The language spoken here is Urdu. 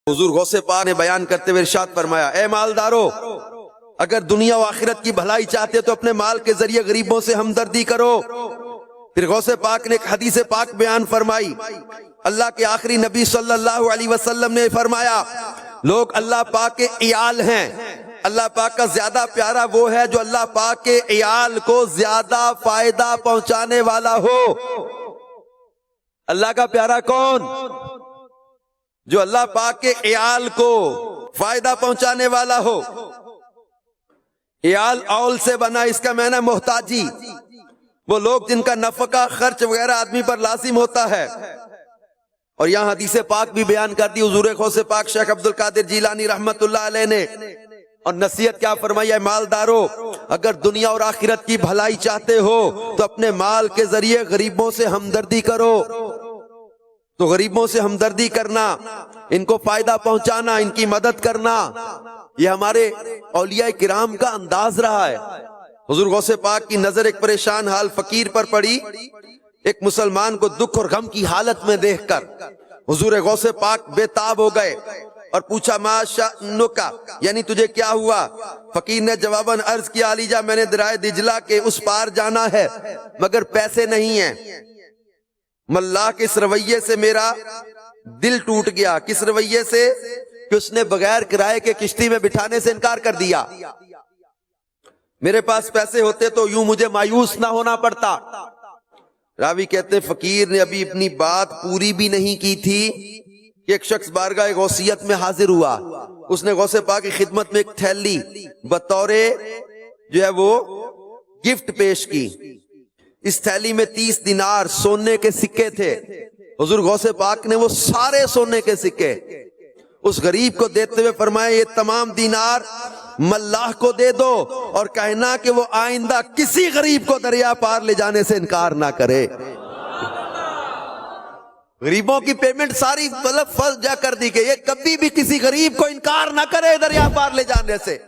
حضور غوث پاک نے بیان کرتے ہوئے ارشاد فرمایا، اے مالدارو، اگر دنیا و آخرت کی بھلائی چاہتے تو اپنے مال کے ذریعے غریبوں سے ہمدردی کرو۔ پھر غوث پاک نے ایک حدیث پاک بیان فرمائی، اللہ کے آخری نبی صلی اللہ علیہ وسلم نے فرمایا، لوگ اللہ پاک کے عیال ہیں، اللہ پاک کا زیادہ پیارا وہ ہے جو اللہ پاک کے عیال کو زیادہ فائدہ پہنچانے والا ہو۔ اللہ کا پیارا کون؟ جو اللہ پاک کے عیال کو فائدہ پہنچانے والا ہو۔ عیال اول سے بنا، اس کا معنی محتاجی، وہ لوگ جن کا نفقہ خرچ وغیرہ آدمی پر لازم ہوتا ہے۔ اور یہاں حدیث پاک بھی بیان کر دی حضور غوث پاک شیخ عبد القادر جیلانی رحمت اللہ علیہ نے، اور نصیحت کیا فرمائی ہے، مالدارو، اگر دنیا اور آخرت کی بھلائی چاہتے ہو تو اپنے مال کے ذریعے غریبوں سے ہمدردی کرو۔ تو غریبوں سے ہمدردی کرنا، ان کو فائدہ پہنچانا، ان کی مدد کرنا، یہ ہمارے اولیاء کرام کا انداز رہا ہے۔ حضور غوث پاک کی نظر ایک پریشان حال فقیر پر پڑی، ایک مسلمان کو دکھ اور غم کی حالت میں دیکھ کر حضور غوث پاک بے تاب ہو گئے اور پوچھا، ما شأنک، یعنی تجھے کیا ہوا؟ فقیر نے جواباً عرض کیا، علی جا، میں نے دریا دجلہ کے اس پار جانا ہے مگر پیسے نہیں ہیں۔ ملا کے اس رویے سے میرا دل ٹوٹ گیا۔ کس رویے سے؟ کہ اس نے بغیر کرائے کے کشتی میں بٹھانے سے انکار کر دیا۔ میرے پاس پیسے ہوتے تو یوں مجھے مایوس نہ ہونا پڑتا۔ راوی کہتے ہیں فقیر نے ابھی اپنی بات پوری بھی نہیں کی تھی کہ ایک شخص بارگاہ غوثیت میں حاضر ہوا۔ اس نے غوث پاک کی خدمت میں ایک تھیلی بطور جو ہے وہ گفٹ پیش کی۔ اس تھیلی میں 30 دینار سونے کے سکے تھے۔ حضور غوث پاک نے وہ سارے سونے کے سکے اس غریب کو دیتے ہوئے فرمایا، یہ تمام دینار ملاح کو دے دو اور کہنا کہ وہ آئندہ کسی غریب کو دریا پار لے جانے سے انکار نہ کرے۔ غریبوں کی پیمنٹ ساری فرض جا کر دی کہ یہ کبھی بھی کسی غریب کو انکار نہ کرے دریا پار لے جانے سے۔